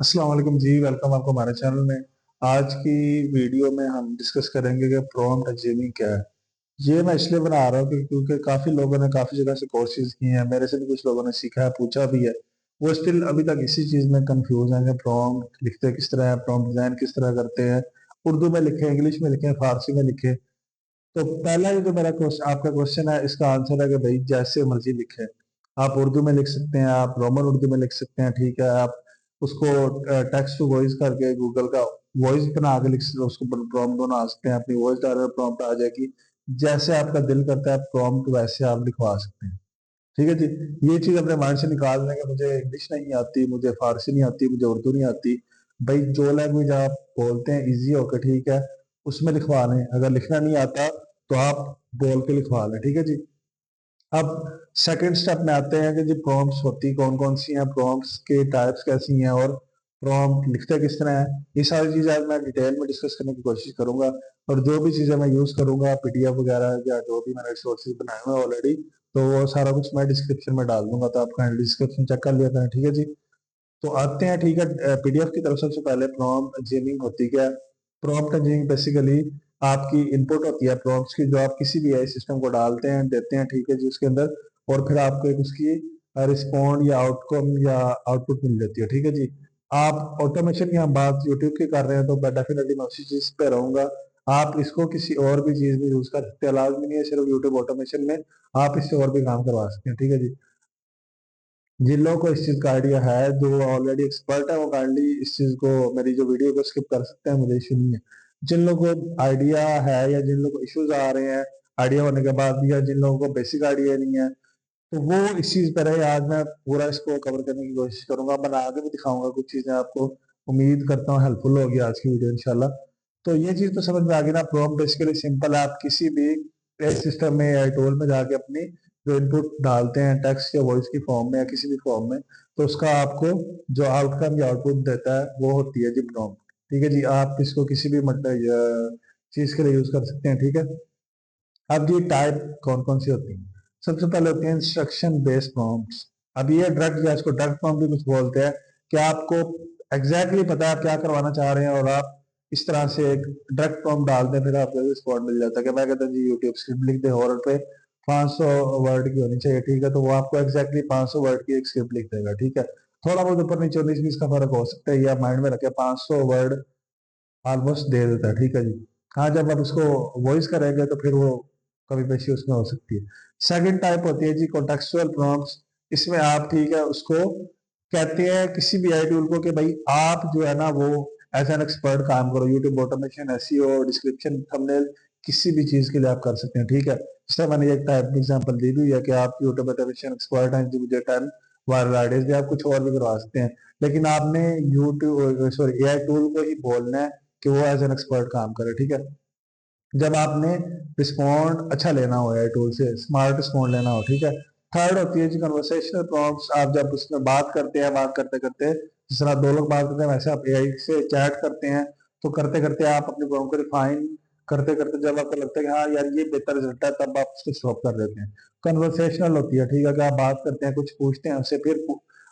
अस्सलाम वालेकुम जी, वेलकम आपको हमारे चैनल में। आज की वीडियो में हम डिस्कस करेंगे कि प्रॉम्प्ट इंजीनियरिंग क्या है। ये मैं इसलिए बना रहा हूँ क्योंकि काफी लोगों ने काफी जगह से कोर्सेज किए हैं, मेरे से भी कुछ लोगों ने सीखा है, पूछा भी है। वो स्टिल अभी तक इसी चीज में कंफ्यूज है कि प्रॉम्प्ट लिखते किस तरह है, प्रॉम्प्ट डिजाइन किस तरह करते हैं। उर्दू में लिखे, इंग्लिश में लिखे, फारसी में लिखे। तो पहला ही जो मेरा क्वेश्चन आपका क्वेश्चन है, इसका आंसर है कि भाई जैसे मर्जी लिखे। आप उर्दू में लिख सकते हैं, आप रोमन उर्दू में लिख सकते हैं, ठीक है। आप उसको टेक्स्ट टू वॉइस करके गूगल का वॉइस बना के लिख सकते हैं, उसको प्रॉम्प्ट बना सकते हैं, अपनी वॉइस डाल प्रॉम्प्ट आ जाएगी। जैसे आपका दिल करता है प्रॉम्प्ट वैसे आप लिखवा सकते हैं, ठीक है जी। ये चीज अपने माइंड से निकाल दें कि मुझे इंग्लिश नहीं आती, मुझे फारसी नहीं आती, मुझे उर्दू नहीं आती। भाई जो लैंग्वेज आप बोलते हैं इजी होकर, ठीक है, उसमें लिखवा लें। अगर लिखना नहीं आता तो आप बोल के लिखवा लें, ठीक है जी। अब सेकंड स्टेप में आते हैं कि जी प्रॉम्प्ट्स होती कौन कौन सी हैं, प्रॉम्प्ट्स के टाइप्स कैसी हैं, और प्रॉम्प्ट लिखते किस तरह है। ये सारी चीजें आज मैं डिटेल में डिस्कस करने की कोशिश करूंगा। और जो भी चीजें मैं यूज करूंगा, पीडीएफ वगैरह या जो भी मैंने रिसोर्सेज बनाए हुए हैं ऑलरेडी, तो वो सारा कुछ मैं डिस्क्रिप्शन में डाल दूंगा, तो आप काइंडली डिस्क्रिप्शन चेक कर लिया करें, ठीक है जी। तो आते हैं, ठीक है, पीडीएफ की तरफ। सबसे पहले प्रॉम्प्ट इंजीनियरिंग होती क्या है? प्रॉम्प्ट इंजीनियरिंग बेसिकली आपकी इनपुट होती है प्रॉम्प्ट्स की, जो आप किसी भी एआई सिस्टम को डालते हैं, देते हैं, ठीक है जी, उसके अंदर। और फिर आपको एक उसकी रिस्पॉन्ड या आउटकम या आउटपुट मिल जाती है, ठीक है जी। आप ऑटोमेशन की हम बात यूट्यूब की कर रहे हैं, तो डेफिनेटली मैं उसी चीज पे रहूंगा। आप इसको किसी और भी चीज में यूज कर सकते हैं, लाजमी नहीं है सिर्फ यूट्यूब ऑटोमेशन में। आप इससे और भी काम करवा सकते हैं, ठीक है जी। जिन लोगों को इस चीज का आइडिया है, जो ऑलरेडी एक्सपर्ट है, वो काइंडली इस चीज को, मेरी जो वीडियो को स्किप कर सकते हैं, मुझे इशू नहीं है। जिन लोगों को आइडिया है या जिन लोगों को इश्यूज आ रहे हैं आइडिया होने के बाद, या जिन लोगों को बेसिक आइडिया नहीं है, तो वो इस चीज पर है। आज मैं पूरा इसको कवर करने की कोशिश करूंगा, मैं आगे भी दिखाऊंगा कुछ चीजें आपको। उम्मीद करता हूँ हेल्पफुल होगी आज की वीडियो इंशाल्लाह। तो ये चीज तो समझ में आ गई ना। प्रॉम्प्ट बेसिकली सिंपल है, आप किसी भी सिस्टम में या टूल में जाके अपनी जो इनपुट डालते हैं टेक्स्ट या वॉइस की फॉर्म में या किसी भी फॉर्म में, तो उसका आपको जो आउटकम या आउटपुट देता है वो होती है जी प्रॉम्प्ट, ठीक है जी। आप इसको किसी भी मतलब चीज के लिए यूज कर सकते हैं, ठीक है। अब ये टाइप कौन कौन सी होती हैं? सबसे पहले होती है इंस्ट्रक्शन बेस्ड प्रॉम्प्ट्स। अब ये ड्रग, या इसको ड्रग प्रॉम्प्ट भी कुछ बोलते हैं, कि आपको एग्जैक्टली पता है आप क्या करवाना चाह रहे हैं, और आप इस तरह से एक ड्रग प्रॉम्प्ट डाल दें, फिर आपको रिस्पॉन्ड मिल जाता है। कि मैं कहता हूँ जी यूट्यूब स्क्रिप्ट लिख दे हॉरर पे, 500 वर्ड की होनी चाहिए, ठीक है, तो वो आपको एग्जैक्टली 500 वर्ड की एक स्क्रिप्ट लिख देगा, ठीक है। थोड़ा बहुत ऊपर नीचे 19-20 का फर्क हो सकता है, ये आप माइंड में रखें, 500 वर्ड ऑलमोस्ट दे देता है, ठीक है जी। हाँ, जब आप उसको वॉइस करेंगे तो फिर वो कभी पेशी उसमें हो सकती है। सेकंड टाइप होती है जी कॉन्टेक्सुअल प्रॉम्प्ट्स। इसमें आप, ठीक है, उसको कहते हैं किसी भी आई टूल को कि भाई आप जो है ना वो एज एन एक्सपर्ट काम करो, YouTube automation, SEO, description, thumbnail, किसी भी चीज के लिए आप कर सकते हैं, ठीक है। जिस तरह मैंने एक टाइप एग्जांपल दी हुई है कि आप यूट्यूब ऑटोमेशन एक्सपर्ट हैं जी, मुझे 10 वायरल आइडियाज भी, आप कुछ और भी करवा सकते हैं। लेकिन आपने यूट्यूब सॉरी एआई टूल को ही बोलना है कि वो एज एन एक्सपर्ट काम करे, ठीक है। जब आपने रिस्पॉन्ड अच्छा लेना हो एआई टूल से, स्मार्ट रिस्पॉन्ड लेना हो, ठीक है। थर्ड होती है जी कन्वर्सेशनल प्रॉम्प्ट्स। आप जब उसमें बात करते हैं, बात करते करते जिस तरह दो लोग बात करते हैं, वैसे आप एआई से चैट करते हैं, तो करते करते आप अपने प्रॉम्प्ट को रिफाइन करते करते जब आपको लगता है कि हाँ यार ये बेहतर रिजल्ट है, तब आप उसको स्टॉप कर देते हैं। कन्वर्सेशनल होती है, ठीक है, कि आप बात करते हैं, कुछ पूछते हैं उससे, फिर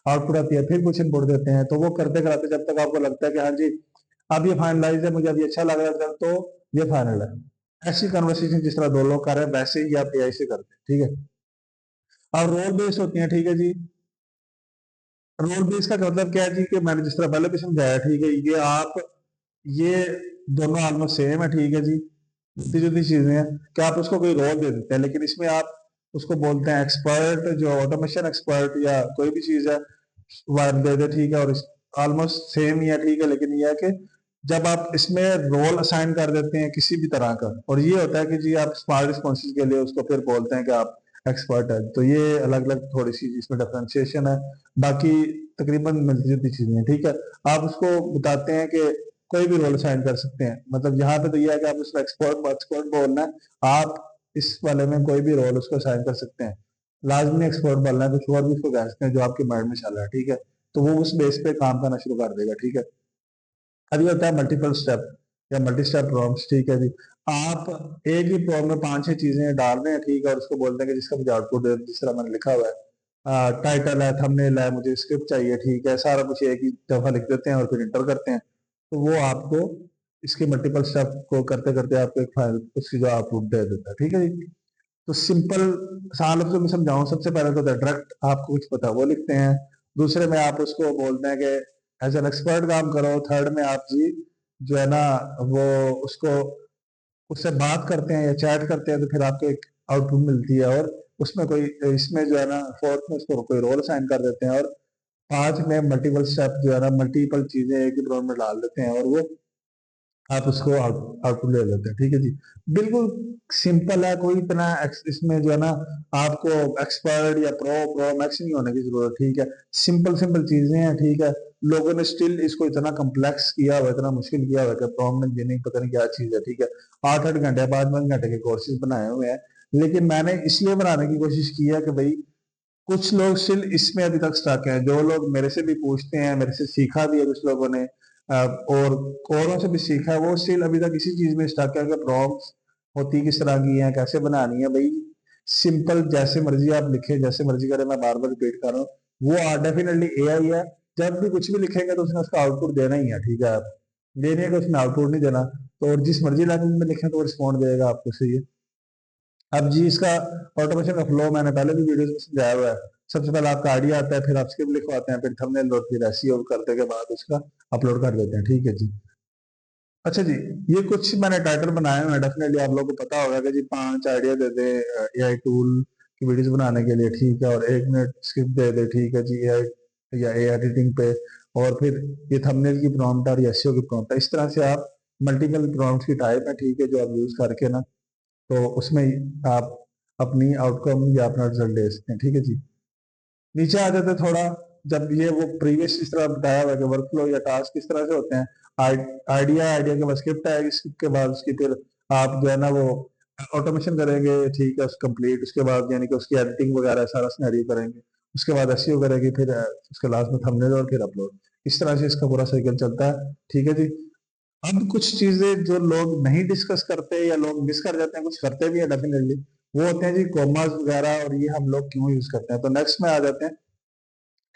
आउटपुट आती है, फिर कुछ इनपुट देते हैं, तो वो करते कराते जब तक आपको लगता है कि हाँ जी अब ये फाइनलाइज है, मुझे अब ये अच्छा लग रहा है रिजल्ट, तो ये फाइनल है। ऐसी कन्वर्सेशन जिस तरह दो लोग कर रहे हैं, वैसे ही आप एआई से करते हैं, ठीक है। अब रोल बेस्ड होती है, ठीक है जी। रोल बेस का मतलब क्या है जी, कि मैंने जिस तरह पहले भी समझाया, ठीक है, ये आप, ये दोनों ऑलमोस्ट सेम है, ठीक है जी। जुदी जुदी चीजें हैं कि आप उसको कोई रोल दे देते हैं, लेकिन इसमें आप उसको बोलते हैं एक्सपर्ट, जो ऑटोमेशन एक्सपर्ट या कोई भी चीज है वह दे दे, ठीक है। और ऑलमोस्ट सेम ही है, ठीक है, लेकिन ये है कि जब आप इसमें रोल असाइन कर देते हैं किसी भी तरह का, और ये होता है कि जी आप स्मार्ट रिस्पॉन्सेज के लिए उसको फिर बोलते हैं कि आप एक्सपर्ट है, तो ये अलग अलग थोड़ी सी इसमें डिफरेंशिएशन है। बाकी तकरीबन मिलती जुलती चीजें हैं, ठीक है। आप उसको बताते हैं कि कोई भी रोल असाइन कर सकते हैं, मतलब यहाँ पे तो ये है कि आप उसको एक्सपर्ट एक्सपर्ट बोलना है, आप इस वाले में कोई भी रोल उसको असाइन कर सकते हैं। लाजमी एक्सपर्ट बोलना है, कुछ और भी उसको कह सकते हैं जो आपके माइंड में चल रहा है, ठीक है। तो वो उस बेस पे काम करना शुरू कर देगा, ठीक है। अब ये होता है मल्टीपल स्टेप या मल्टी स्टेप प्रॉम्प्ट्स, ठीक है जी। आप एक ही प्रॉब्लम में 5-6 चीजें डाल रहे हैं, ठीक है, और उसको बोलते हैं कि जिसका मुझे आउटपुट दे, जिस तरह मैंने लिखा हुआ है। टाइटल है, थंबनेल है, मुझे स्क्रिप्ट चाहिए, ठीक है, सारा कुछ एक ही दफा लिख देते हैं और फिर इंटर करते हैं। तो वो आपको इसके मल्टीपल स्टेप को करते करते आपको एक फाइल उसकी जो आउटपुट दे देता है, ठीक है जी। तो सिंपल आसान लफ्जों में समझाऊं, सबसे पहले तो डायरेक्ट आपको कुछ पता वो लिखते हैं। दूसरे में आप उसको बोलते हैं कि एज एन एक्सपर्ट काम करो। थर्ड में आप जी जो है ना वो उसको उससे बात करते हैं या चैट करते हैं, तो फिर आपको एक आउटपुट मिलती है। और उसमें कोई इसमें जो है ना फोर्थ में उसको कोई रोल असाइन कर देते हैं। और पांच में मल्टीपल स्टेप जो है ना मल्टीपल चीजें एक ही प्रोग्राम में डाल देते हैं और वो आप उसको आउटपुट ले लेते हैं, ठीक है जी। बिल्कुल सिंपल है, कोई इतना इसमें जो है ना आपको एक्सपर्ट या प्रो मैक्स नहीं होने की जरूरत, ठीक है। सिंपल सिंपल चीजें हैं, ठीक है। लोगों ने स्टिल इसको इतना कम्प्लेक्स किया हुआ, इतना मुश्किल किया हुआ कि प्रॉम्प्ट इंजीनियरिंग पता नहीं क्या चीज है, ठीक है। 8-8 घंटे 5-5 घंटे के कोर्सेज बनाए हुए हैं। लेकिन मैंने इसलिए बनाने की कोशिश की है कि भाई कुछ लोग स्टिल इसमें अभी तक स्टक हैं। जो लोग मेरे से भी पूछते हैं, मेरे से सीखा भी है कुछ लोगों ने, और औरों से भी सीखा है, वो स्टिल अभी तक इसी चीज में स्टक है कि प्रॉम्प्ट्स होती किस तरह की है, कैसे बनानी है। भाई सिंपल जैसे मर्जी आप लिखे, जैसे मर्जी करें, मैं बार बार रिपीट कर रहा हूँ, वो डेफिनेटली एआई है। जब भी कुछ भी लिखेंगे तो उसने उसका आउटपुट देना ही है, ठीक है। आप ये नहीं है कि उसने आउटपुट नहीं देना। तो और जिस मर्जी लैंग्वेज में लिखें तो वो रिस्पॉन्ड देगा आपको, सही है। अब जी इसका ऑटोमेशन का फ्लो मैंने पहले भी वीडियोस में समझाया हुआ है। सबसे पहले आपका आइडिया आता है, फिर आप स्क्रिप्ट लिखवाते हैं, फिर थंबनेल और फिर एसईओ करने के बाद उसका अपलोड कर देते हैं, ठीक है जी। अच्छा जी, ये कुछ मैंने टाइटल बनाए हुए हैं। डेफिनेटली आप लोगों को पता होगा कि जी 5 आइडिया दे दे एआई टूल की वीडियोस बनाने के लिए, ठीक है, और 1 मिनट स्क्रिप्ट दे दे, ठीक है जी, एआई या एआई एडिटिंग पे। और फिर ये थंबनेल की प्रॉम्प्ट और एसईओ की प्रॉम्प्ट है। इस तरह से आप मल्टीपल प्रॉम्प्ट की टाइप है, ठीक है, जो आप यूज करके ना तो उसमें आप अपनी आउटकम या अपना रिजल्ट दे सकते हैं, ठीक है जी। नीचे आ जाते थोड़ा, जब ये वो प्रीवियस इस तरह बताया हुआ है कि वर्कफ्लो या टास्क किस तरह से होते हैं। आइडिया के बाद स्क्रिप्ट आएगी, स्क्रिप्ट के बाद उसकी फिर आप जो है ना वो ऑटोमेशन करेंगे, ठीक है, कंप्लीट। उसके बाद यानी कि उसकी एडिटिंग वगैरह सारा सिनेरियो करेंगे। उसके बाद एसईओ करेंगे, फिर उसके लास्ट में थंबनेल और फिर अपलोड। इस तरह से इसका पूरा साइकिल चलता है, ठीक है जी। अब कुछ चीजें जो लोग नहीं डिस्कस करते या लोग मिस कर जाते हैं, कुछ करते भी है डेफिनेटली, वो होते हैं जी कॉमास वगैरह। और ये हम लोग क्यों यूज करते हैं, तो नेक्स्ट में आ जाते हैं,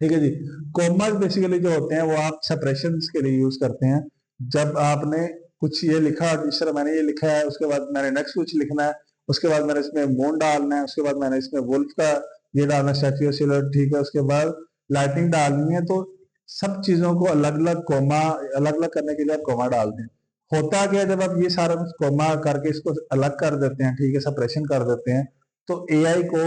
ठीक है जी। कॉमास बेसिकली जो होते हैं वो आप सेपरेशन के लिए यूज करते हैं। जब आपने कुछ ये लिखा, जिस तरह मैंने ये लिखा है, उसके बाद मैंने नेक्स्ट कुछ लिखना है, उसके बाद मैंने इसमें मून डालना है, उसके बाद मैंने इसमें वुल्फ का ये डालना है, स्टैच्यू ऑफ सिल्वर, ठीक है, उसके बाद लाइटिंग डालनी है। तो सब चीजों को अलग अलग कोमा, अलग अलग करने के लिए आप कोमा डालते हैं। होता क्या है, जब आप ये सारा कुछ कोमा करके इसको अलग कर देते हैं, ठीक है, सेपरेशन कर देते हैं, तो एआई को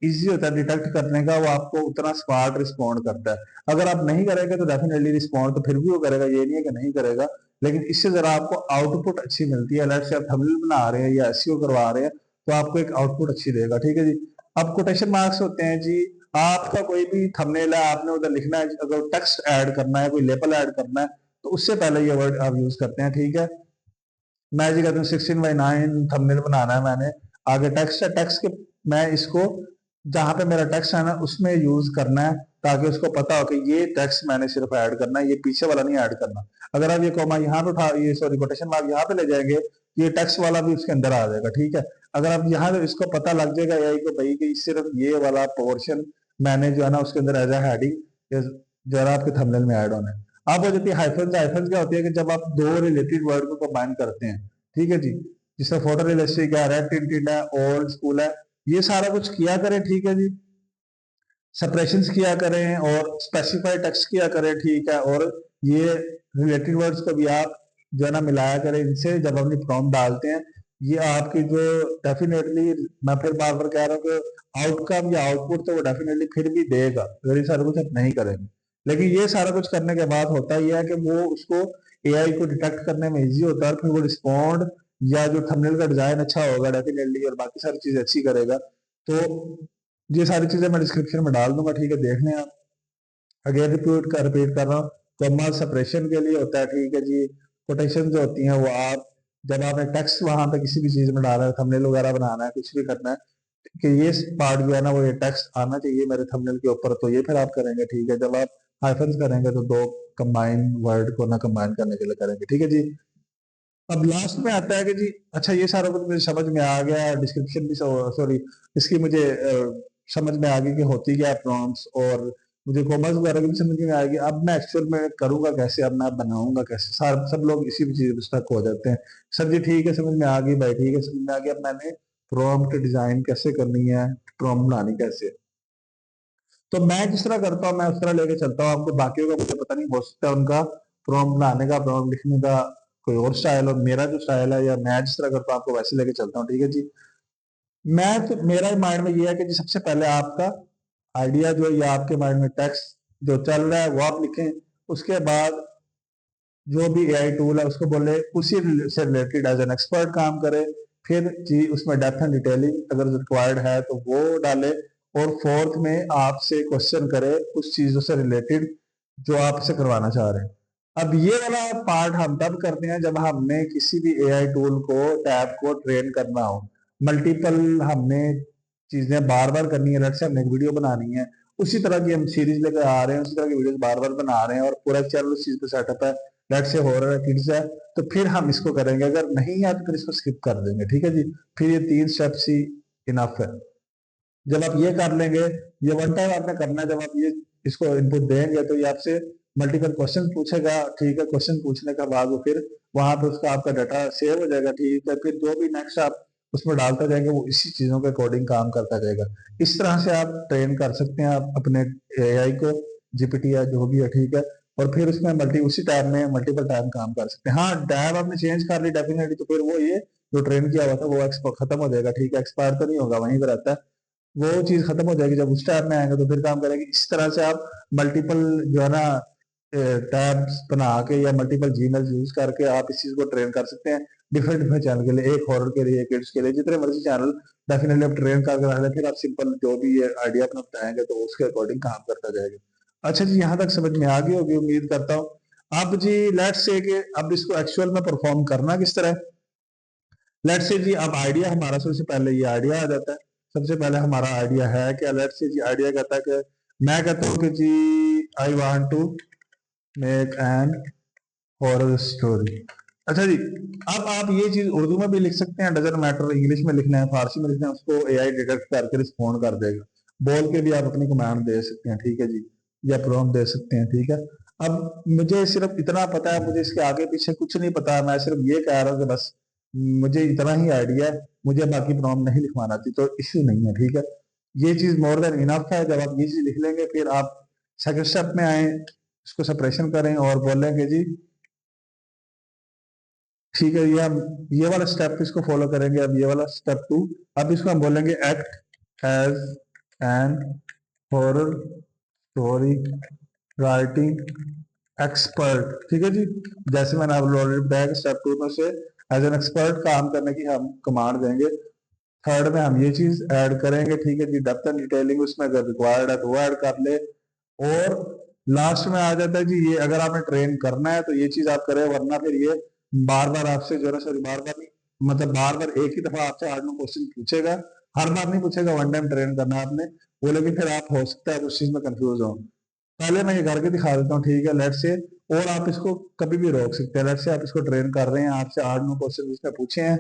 इजी होता है डिटेक्ट करने का, वो आपको उतना स्मार्ट रिस्पॉन्ड करता है। अगर आप नहीं करेंगे तो डेफिनेटली रिस्पॉन्ड तो फिर भी वो करेगा, ये नहीं है कि नहीं करेगा। लेकिन इससे जरा आपको आउटपुट अच्छी मिलती है। लेट्स से आप थंबनेल बना रहे हैं या एसईओ करवा रहे हैं, तो आपको एक आउटपुट अच्छी देगा, ठीक है जी। अब कोटेशन मार्क्स होते हैं जी, आपका कोई भी थंबनेल है, आपने उधर लिखना है, अगर टेक्स्ट ऐड करना है, कोई लेबल ऐड करना है, तो उससे पहले ये वर्ड आप यूज करते हैं, ठीक है। मैं जी कहता हूँ 16:9 थंबनेल बनाना है मैंने, आगे टेक्स्ट है, टेक्स्ट के मैं इसको जहां पे मेरा टेक्स्ट है ना उसमें यूज करना है, ताकि उसको पता हो कि ये टेक्स्ट मैंने सिर्फ ऐड करना है, ये पीछे वाला नहीं ऐड करना। अगर आप ये कॉमा यहाँ पे उठा, ये सॉरी कोटेशन मार्क यहाँ पे ले जाएंगे, ये टेक्स्ट वाला भी उसके अंदर आ जाएगा, ठीक है। अगर आप यहाँ पे इसको पता लग जाएगा यही को भाई कि सिर्फ ये वाला पोर्शन मैंने जो है ना उसके अंदर एज ए हेडिंग जो है ना आपके थंबनेल में ऐड होना है। अब हो जाती है हाइफन। हाइफन क्या होती है कि जब आप दो रिलेटेड वर्ड को कंबाइन करते हैं, ठीक है जी। जिसमें फोटो रियलिस्टिक है, रेड टिंटेड है, ओल्ड स्कूल है, ये सारा कुछ किया करें, ठीक है जी। सेपरेशन किया करें और स्पेसिफाई टेक्स्ट किया करें, ठीक है। और ये रिलेटेड वर्ड्स को भी आप जो है ना मिलाया करें इनसे जब अपनी प्रॉम्प्ट डालते हैं। ये आपकी जो डेफिनेटली, मैं फिर बार बार कह रहा हूँ कि आउटकम या आउटपुट तो वो डेफिनेटली फिर भी देगा अगर ये सारा कुछ आप नहीं करेंगे। लेकिन ये सारा कुछ करने के बाद होता ही है कि वो उसको एआई को डिटेक्ट करने में इजी होता है, और फिर वो रिस्पॉन्ड या जो थंबनेल का डिजाइन अच्छा होगा डेफिनेटली, और बाकी सारी चीजें अच्छी करेगा। तो ये सारी चीजें मैं डिस्क्रिप्शन में डाल दूंगा, ठीक है, देख लें आप। अगेन रिपीट कर रहा हूँ, कॉमा सेपरेशन के लिए होता है, ठीक है जी। कोटेशन जो होती हैं वो आप जब आपने टेक्स्ट वहां पे किसी भी चीज में डाला है, थंबनेल वगैरह बनाना है, कुछ भी करना है, कि ये पार्ट जो है ना वो ये टेक्स्ट आना चाहिए मेरे थंबनेल के ऊपर, तो ये फिर आप करेंगे, ठीक है। जब आप हाइफन्स करेंगे तो दो कंबाइन वर्ड को ना कंबाइन करने के लिए करेंगे, ठीक है जी। अब लास्ट में आता है कि जी अच्छा ये सारा कुछ मुझे समझ में आ गया, डिस्क्रिप्शन भी, सॉरी, इसकी मुझे समझ में आ गई कि होती क्या प्रॉम्प्ट्स, और मुझे कॉमर्स वगैरह की भी समझ में आएगी। अब मैं एक्चुअल में करूंगा कैसे, अब मैं बनाऊंगा कैसे, सब लोग इसी चीज में स्टक हो जाते हैं। सर जी ठीक है समझ में आ गई, भाई ठीक है समझ में आ गया, अब मैंने प्रॉम्प्ट डिजाइन कैसे करनी है, प्रॉम्प्ट बनानी कैसे है। तो मैं जिस तरह करता हूँ मैं उस तरह लेके चलता हूँ। आपको बाकियों का मुझे पता नहीं, हो सकता है उनका प्रॉम्प्ट बनाने का, प्रॉम्प्ट लिखने का कोई और स्टाइल, और मेरा जो स्टाइल है या मैं जिस तरह करता हूँ आपको वैसे लेके चलता हूँ, ठीक है जी। मैं तो मेरा माइंड में ये है कि जी सबसे पहले आपका आइडिया जो है या आपके माइंड में टेक्स्ट जो चल रहा है वो आप लिखें। उसके बाद जो भी एआई टूल है उसको बोले उसी से रिलेटेड एज एन एक्सपर्ट काम करे। फिर जी उसमें डेप्थ एंड डिटेलिंग अगर रिक्वायर्ड है तो वो डाले। और फोर्थ में आपसे क्वेश्चन करे उस चीजों से रिलेटेड जो आप इसे करवाना चाह रहे हैं। अब ये वाला पार्ट हम तब करते हैं जब हमने किसी भी एआई टूल को, टैब को ट्रेन करना हो। मल्टीपल हमने चीजें बार बार करनी है, लेट्स से हमने एक वीडियो बनानी है, उसी तरह की हम सीरीज लेकर आ रहे हैं, उसी तरह की वीडियो बार बार बना रहे हैं और पूरा चैनल उस चीज पे सेटअप है, लेट्स से हॉरर है, किड्स है, तो फिर हम इसको करेंगे। अगर नहीं है तो फिर इसको स्किप कर देंगे, ठीक है जी। फिर ये 3 स्टेप्स ही इनफ है। जब आप ये कर लेंगे, ये वन टाइम आपने करना है, जब आप ये इसको इनपुट देंगे तो ये आपसे मल्टीपल क्वेश्चन पूछेगा, ठीक है। क्वेश्चन पूछने के बाद वो फिर वहां पे उसका आपका डाटा सेव हो जाएगा, ठीक है। फिर जो भी नेक्स्ट आप उसमें डालते जाएंगे वो इसी चीजों के अकॉर्डिंग काम करता जाएगा। इस तरह से आप ट्रेन कर सकते हैं आप अपने एआई को, जीपीटी या जो भी है, ठीक है। और फिर उसमें उसी टैब में मल्टीपल टाइम काम कर सकते हैं। हाँ टैब आपने चेंज कर ली डेफिनेटली, तो फिर वो ये जो ट्रेन किया हुआ था वो खत्म हो जाएगा, ठीक है। एक्सपायर तो नहीं होगा, वहीं पर रहता है, वो चीज खत्म हो जाएगी। जब उस टैब में आएंगे तो फिर काम करेंगे। इस तरह से आप मल्टीपल जो है ना टैब्स बना के या मल्टीपल जीमेल यूज करके आप इस चीज को ट्रेन कर सकते हैं डिफरेंट डिफरेंट चैनल के लिए, एक हॉरर के लिए, किड्स के लिए, जितने मर्जी चैनल डेफिनेटली आप ट्रेन करके रख लें। फिर आप सिंपल जो भी ये आइडिया अपना बताएंगे तो उसके अकॉर्डिंग काम करता जाएगा। अच्छा जी, यहाँ तक समझ में आ गई होगी उम्मीद करता हूँ। अब जी लेट्स से कि अब इसको एक्चुअल में परफॉर्म करना किस तरह। लेट्स से जी अब आइडिया हमारा, सबसे पहले ये आइडिया आ जाता है। सबसे पहले हमारा आइडिया है क्या, लेट्स से जी आइडिया कहता है कि मैं कहता हूँ कि जी I want to make an horror story. अच्छा जी, अब आप ये चीज उर्दू में भी लिख सकते हैं, डजंट मैटर, इंग्लिश में लिखना है, फारसी में लिखना है, उसको एआई डिटेक्ट करके रिस्पॉन्ड कर देगा। बोल के भी आप अपनी कमांड दे सकते हैं, ठीक है जी, या प्रॉम्प्ट दे सकते हैं, ठीक है। अब मुझे सिर्फ इतना पता है, मुझे इसके आगे पीछे कुछ नहीं पता, मैं सिर्फ ये कह रहा हूँ कि बस मुझे इतना ही आइडिया है, मुझे बाकी प्रॉम्प्ट नहीं लिखवाना थी, तो इश्यू नहीं है, ठीक है। ये चीज मोर देन इनफ है। जब आप ये चीज लिख लेंगे फिर आप सेकंड स्टेप में आए, इसको सेपरेशन करें और बोलेंगे जी ठीक है, ये वाला स्टेप इसको फॉलो करेंगे। अब ये वाला स्टेप 2, अब इसको हम बोलेंगे act as an horror story writing expert, ठीक है जी। जैसे मैंने आप ऑलरेडी बताया कि स्टेप 2 में से एज एन एक्सपर्ट काम करने की हम कमांड देंगे। थर्ड में हम ये चीज ऐड करेंगे, ठीक है जी, डेप्थ एंड डिटेलिंग उसमें अगर रिक्वायर्ड है तो वो ऐड कर ले। और लास्ट में आ जाता है जी, ये अगर आपने ट्रेन करना है तो ये चीज आप करें, वरना फिर ये बार बार आपसे जो है, सॉरी बार बार नहीं, मतलब बार बार एक ही दफा आपसे 8-9 क्वेश्चन पूछेगा। हर बार नहीं पूछेगा, वन टाइम ट्रेन करना है आपने वो, लेकिन फिर आप हो सकता है उस चीज में कंफ्यूज हो। पहले मैं ये करके दिखा देता हूँ, ठीक है, लेट से। और आप इसको कभी भी रोक सकते हैं। लेट से आप इसको ट्रेन कर रहे हैं, आपसे 8-9 क्वेश्चन उसने पूछे हैं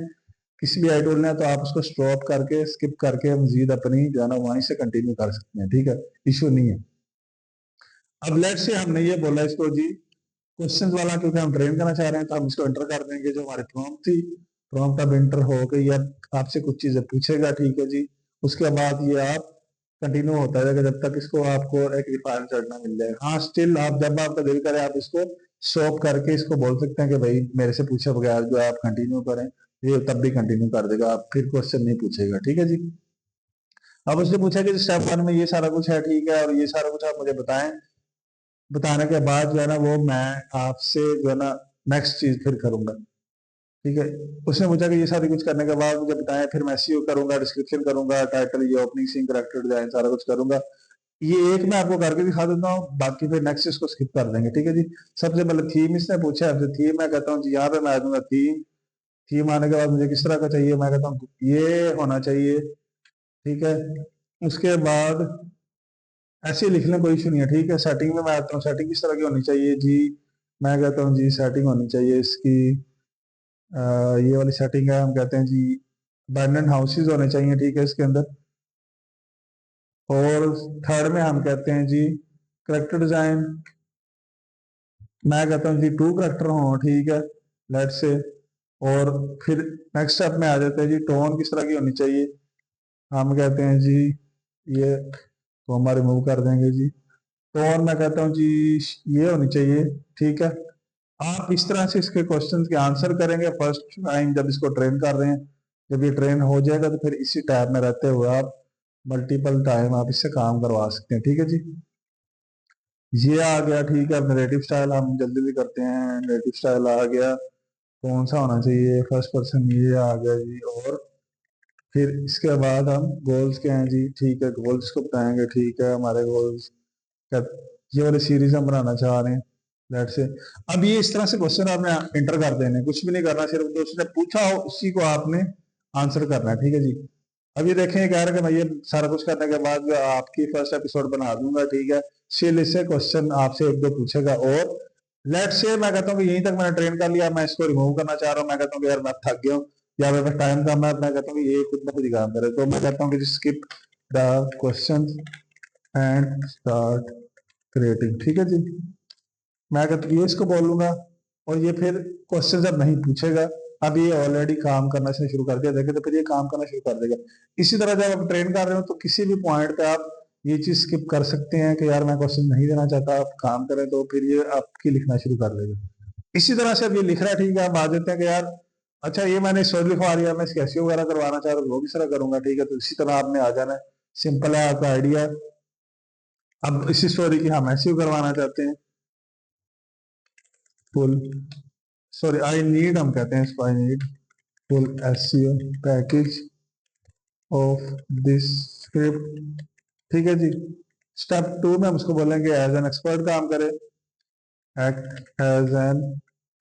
किसी भी आइटोल ने, तो आप उसको स्टॉप करके स्किप करके मजीद अपनी जो है ना वहीं से कंटिन्यू कर सकते हैं, ठीक है, इश्यू नहीं है। अब लेट से हमने ये बोला इसको जी क्वेश्चंस वाला, क्योंकि हम ट्रेन करना चाह रहे हैं तो हम इसको एंटर कर देंगे जो हमारी प्रॉम्प्ट थी। प्रॉम्प्ट अब एंटर हो गई, अब आपसे कुछ चीजें पूछेगा, ठीक है जी। उसके बाद ये आप कंटिन्यू होता रहेगा जब तक इसको आपको एक रिफाइन चढ़ना मिल जाए। हाँ स्टिल आप जब आपका दिल करे आप इसको स्टॉप करके इसको बोल सकते हैं कि भाई मेरे से पूछे बगैर जो आप कंटिन्यू करें, ये तब भी कंटिन्यू कर देगा, आप फिर क्वेश्चन नहीं पूछेगा, ठीक है जी। अब उसने पूछा कि स्टेप 1 में ये सारा कुछ है, ठीक है, और ये सारा कुछ आप मुझे बताएं। बताने के बाद जो है ना वो मैं आपसे जो है ना नेक्स्ट चीज फिर करूंगा, ठीक है। उसने पूछा कि ये सारी कुछ करने के बाद मुझे बताएं, फिर मैं एसईओ करूंगा, डिस्क्रिप्शन करूंगा, टाइटल, ये ओपनिंग सीन, कैरेक्टर डिजाइन, सारा कुछ करूंगा। ये एक मैं आपको करके दिखा देता हूँ, बाकी फिर नेक्स्ट इसको स्किप कर देंगे, ठीक है जी। सबसे पहले थीम इसने पूछा है, थीम मैं कहता हूँ जी यहाँ पे मैं आ दूंगा थीम। थीम आने के बाद मुझे किस तरह का चाहिए, मैं कहता हूँ ये होना चाहिए, ठीक है। उसके बाद ऐसे ही लिख लें, कोई इशू नहीं है, ठीक है। सेटिंग में मैं आता हूँ, सेटिंग किस तरह की होनी चाहिए जी, मैं कहता हूँ जी सेटिंग होनी चाहिए इसकी ये वाली सेटिंग है, हम कहते हैं जी अबैंडन्ड हाउसेज होने चाहिए, ठीक है, इसके अंदर। और थर्ड में हम कहते हैं जी करेक्टर डिजाइन, मैं कहता हूँ जी 2 करेक्टर हों, ठीक है, लेट से। और फिर नेक्स्ट स्टेप में आ जाते हैं जी टोन किस तरह की होनी चाहिए, हम कहते हैं जी ये तो हम रिमूव कर देंगे जी। टोन मैं कहता हूँ जी ये होनी चाहिए, ठीक है। आप इस तरह से इसके क्वेश्चन के आंसर करेंगे फर्स्ट टाइम जब इसको ट्रेन कर रहे हैं। जब ये ट्रेन हो जाएगा तो फिर इसी टैब में रहते हुए आप मल्टीपल टाइम आप इससे काम करवा सकते हैं, ठीक है जी। ये आ गया, ठीक है। नरेटिव स्टाइल हम जल्दी भी करते हैं, नरेटिव स्टाइल आ गया, कौन सा होना चाहिए, फर्स्ट पर्सन, ये आ गया जी। और फिर इसके बाद हम गोल्स के हैं जी, ठीक है, गोल्स को बताएंगे, ठीक है, हमारे गोल्स क्या, ये वाली सीरीज हम बनाना चाह रहे हैं, लेट से। अब ये इस तरह से क्वेश्चन आपने इंटर कर देने, कुछ भी नहीं करना, सिर्फ जो उसने पूछा हो उसी को आपने आंसर करना है, ठीक है जी। अब ये देखें, ये कह रहा है कि मैं ये सारा कुछ करने के बाद आपकी फर्स्ट एपिसोड बना दूंगा, ठीक है। सिर्फ इससे क्वेश्चन आपसे एक दो पूछेगा। और लेट से मैं कहता हूँ कि यहीं तक मैंने ट्रेन कर लिया, मैं इसको रिमूव करना चाह रहा हूँ, मैं कहता हूँ कि यार मैं थक गया हूँ या मेरे पास टाइम कम है, मैं कहता हूँ कि ये खुद ब खुद ही काम करे, तो मैं कहता हूँ कि skip the question and start creating, ठीक है जी। मैं कहता हूँ ये इसको बोलूंगा और ये फिर क्वेश्चन जब नहीं पूछेगा, अब ये ऑलरेडी काम करना से शुरू कर दिया देखे, तो फिर ये काम करना शुरू कर देगा। इसी तरह जब आप ट्रेन कर रहे हो तो किसी भी पॉइंट पे आप ये चीज स्किप कर सकते हैं कि यार मैं क्वेश्चन नहीं देना चाहता, आप काम करें, तो फिर ये आपकी लिखना शुरू कर देगा। इसी तरह से अब ये लिख रहा है, ठीक है, हम आ जाते हैं कि यार अच्छा ये मैंने स्टोरी लिखवा रही है, मैं इसकी एसईओ वगैरह करवाना चाह रहा हूँ, वो भी तरह करूंगा, ठीक है। तो इसी तरह आपने आ जाना है, सिंपल है आपका आइडिया। अब इसी स्टोरी की हम एसईओ करवाना चाहते हैं, फुल, सॉरी आई नीड, हम कहते हैं इसको I need full SEO package of this script, ठीक है जी। स्टेप 2 में हम उसको बोलेंगे एज एन एक्सपर्ट काम करे, act as an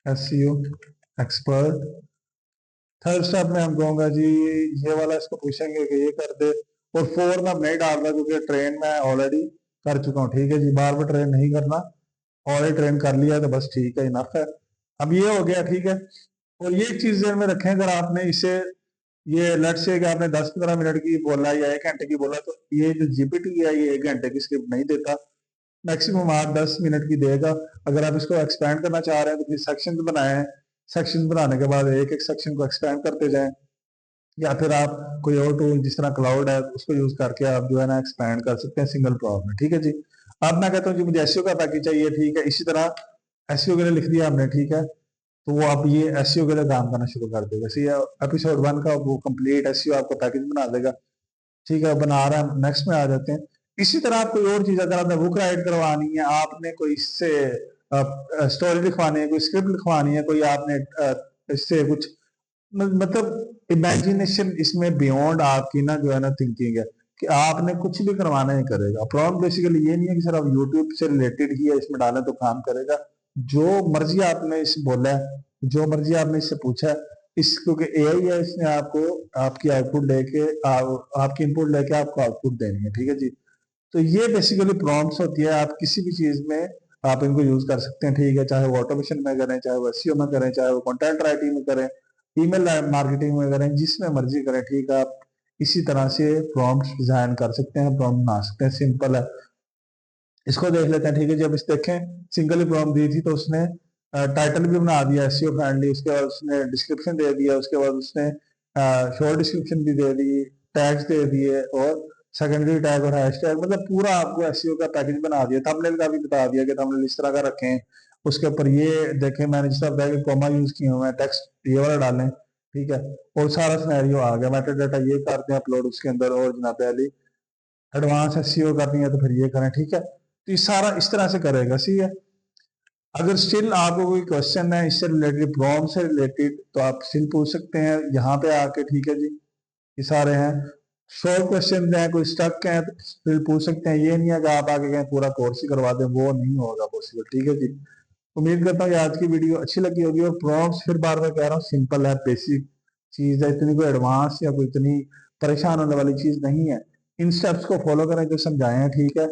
SEO expert. Third step में हम कहूंगा जी ये वाला इसको पूछेंगे कि ये कर दे। और 4 में अब नहीं डाल रहा क्योंकि ट्रेन में ऑलरेडी कर चुका हूँ, ठीक है जी, बार बार ट्रेन नहीं करना, ऑलरेडी ट्रेन कर लिया तो बस ठीक है, इनफ है। अब ये हो गया, ठीक है। और ये एक चीज ध्यान में रखें, अगर आपने इसे ये लेट से कि आपने 10-15 मिनट की बोला या 1 घंटे की बोला, तो ये जो जीपीटी है ये 1 घंटे की स्क्रिप्ट नहीं देता, मैक्सिमम 8-10 मिनट की देगा। अगर आप इसको एक्सपैंड करना चाह रहे हैं तो फिर सेक्शन बनाए हैं, सेक्शन बनाने के बाद एक एक सेक्शन को एक्सपैंड करते जाएं, या फिर आप कोई और टूल जिस तरह क्लाउड है उसको यूज करके आप जो है ना एक्सपैंड कर सकते हैं सिंगल प्रॉम्प्ट में, ठीक है जी। अब मैं कहता हूँ जी मुझे एसईओ का पैकेज चाहिए, ठीक है। इसी तरह एसईओ के लिए लिख दिया हमने, ठीक है। तो वो आप ये एसईओ के लिए काम करना शुरू कर देगा, सी एपिसोड 1 का वो कंप्लीट एसईओ आपका पैकेज बना देगा, ठीक है, बना रहा है। नेक्स्ट में आ जाते हैं। इसी तरह आप कोई और चीज, अगर आपने बुक राइट करवानी है, आपने कोई इससे स्टोरी लिखवानी है, कोई स्क्रिप्ट लिखवानी है, कोई आपने इससे कुछ मतलब इमेजिनेशन इसमें बियॉन्ड आपकी ना जो है ना थिंकिंग है कि आपने कुछ भी करवाना ही करेगा। प्रॉम्प्ट बेसिकली ये नहीं है कि सर आप यूट्यूब से रिलेटेड ही है इसमें डालें तो काम करेगा, जो मर्जी आपने इस बोला है, जो मर्जी आपने इससे पूछा है, इस क्योंकि एआई है, इसने आपको आपकी आउटपुट लेके आपकी इनपुट लेके आपको आउटपुट देनी है, ठीक है जी। तो ये बेसिकली प्रॉम्प्ट्स होती है, आप किसी भी चीज में आप इनको यूज कर सकते हैं, ठीक है, चाहे वो ऑटोमेशन में करें, चाहे वो एसईओ में करें, चाहे वो कंटेंट राइटिंग में करें, ईमेल मार्केटिंग में करें, जिसमें मर्जी करें, ठीक है। आप इसी तरह से प्रॉम्प्ट्स डिजाइन कर सकते हैं, प्रॉम्प्ट बना सकते हैं, सिंपल है। इसको देख लेते हैं, ठीक है। जब इस देखें सिंगल ही प्रॉम्प्ट दी थी तो उसने टाइटल भी बना दिया एसईओ फ्रेंडली, उसके बाद उसने डिस्क्रिप्शन दे दिया, उसके बाद उसने शॉर्ट डिस्क्रिप्शन भी दे दी, टैग्स दे दिए, और सेकेंडरी टैग और हैशटैग, मतलब पूरा आपको एसईओ का पैकेज बना दिया। थंबनेल का भी बता दिया कि थंबनेल इस तरह का रखें, उसके ऊपर ये देखें, मैंने जिस तरह बताया कि कॉमा यूज किए हुए हैं, टेक्स्ट ये वाला डालें, ठीक है। और सारा सिनेरियो आ गया, मेटा डाटा ये करते हैं अपलोड उसके अंदर, और जनाब पहली एडवांस एसईओ करनी है तो फिर ये करें, ठीक है। तो ये सारा इस तरह से करेगा, सही है। अगर स्टिल आपको कोई क्वेश्चन है इससे रिलेटेड, प्रॉम्प्ट से रिलेटेड, तो आप स्टिल पूछ सकते हैं यहाँ पे आके, ठीक है जी। ये सारे हैं शॉर्ट क्वेश्चन हैं, कोई स्टक है तो स्टिल पूछ सकते हैं, ये नहीं है कि आप आगे कहें पूरा कोर्स ही करवा दें, वो नहीं होगा पॉसिबल, ठीक है जी। उम्मीद करता हूँ कि आज की वीडियो अच्छी लगी होगी। और प्रॉम्प्ट्स फिर बार बार कह रहा हूँ सिंपल है, बेसिक चीज है, इतनी कोई एडवांस या कोई इतनी परेशान होने वाली चीज नहीं है। इन स्टेप्स को फॉलो करें जो समझाए हैं, ठीक है।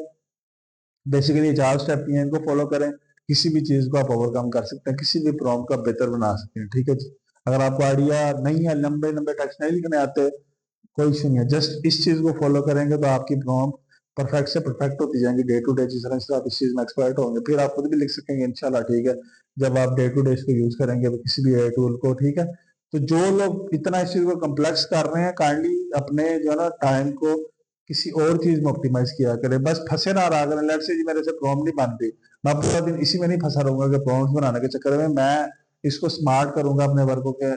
बेसिकली ये 4 स्टेप ही हैं, इनको फॉलो करें, किसी भी चीज को आप ओवरकम कर सकते हैं, किसी भी प्रॉम्प्ट का बेहतर बना सकते हैं, ठीक है जी। अगर आपको आइडिया नहीं है, लंबे लंबे टेक्स्ट नहीं लिखने आते, कोई इशू नहीं है, जस्ट इस चीज को फॉलो करेंगे तो आपकी प्रॉम्प्ट परफेक्ट से परफेक्ट होती जाएंगी डे टू डे। जिस तरह से आप इस चीज में एक्सपर्ट होंगे फिर आप खुद भी लिख सकेंगे इंशाल्लाह, ठीक है, जब आप डे टू डे इसको यूज करेंगे किसी भी एआई टूल को, ठीक है। तो जो लोग इतना इस चीज को कम्प्लेक्स कर रहे हैं, काइंडली अपने जो है ना टाइम को किसी और चीज में ऑप्टिमाइज किया करें, बस फंसे ना रहा करें। लेट से जी मेरे से प्रॉम्प्ट नहीं बन रही, मैं पूरा दिन इसी में नहीं फंसा रहूंगा कि प्रॉम्प्ट बनाने के चक्कर में मैं इसको स्मार्ट करूंगा अपने वर्कों के।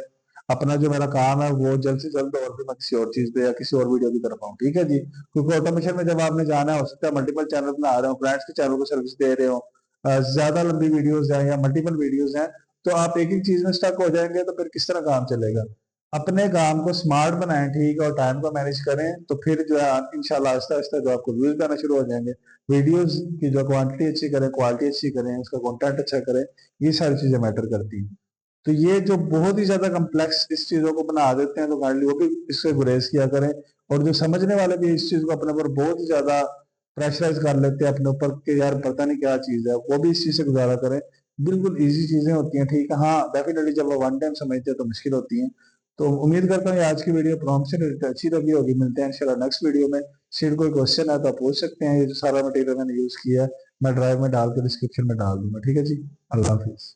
अपना जो मेरा काम है वो जल्द से जल्द और भी मैं किसी और चीज पे या किसी और वीडियो की तरफ आऊँ, ठीक है जी। क्योंकि ऑटोमेशन में जब आपने जाना है, हो सकता है मल्टीपल चैनल बना रहे हो, ब्रांड्स के चैनल को सर्विस दे रहे हो, ज्यादा लंबी वीडियोस हैं या मल्टीपल वीडियोस हैं, तो आप एक एक चीज में स्टक हो जाएंगे तो फिर किस तरह काम चलेगा। अपने काम को स्मार्ट बनाएं, ठीक है, और टाइम को मैनेज करें, तो फिर जो है इंशाल्लाह आहिस्ता आहिस्ता जो आपको व्यूज आना शुरू हो जाएंगे। वीडियोस की जो क्वांटिटी अच्छी करें, क्वालिटी अच्छी करें, उसका कंटेंट अच्छा करें, ये सारी चीजें मैटर करती हैं। तो ये जो बहुत ही ज्यादा कम्प्लेक्स इस चीजों को बना देते हैं, तो काइंडली वो भी इससे गुरेज किया करें। और जो समझने वाले भी इस चीज को अपने ऊपर बहुत ही ज्यादा प्रेशराइज कर लेते हैं अपने ऊपर कि यार पता नहीं क्या चीज है, वो भी इस चीज से गुजारा करें। बिल्कुल इजी चीजें होती हैं, ठीक है। हाँ डेफिनेटली जब वो वन टाइम समझते हैं तो मुश्किल होती है। तो उम्मीद करता हूँ आज की वीडियो प्रॉम्प्ट से related अच्छी लगी होगी। मिलते हैं इंशाल्लाह नेक्स्ट वीडियो में। सिर्फ कोई क्वेश्चन है तो आप पूछ सकते हैं। ये जो सारा मटेरियल मैंने यूज किया है मैं ड्राइव में डाल के डिस्क्रिप्शन में डाल दूंगा, ठीक है जी। अल्लाह हाफिज।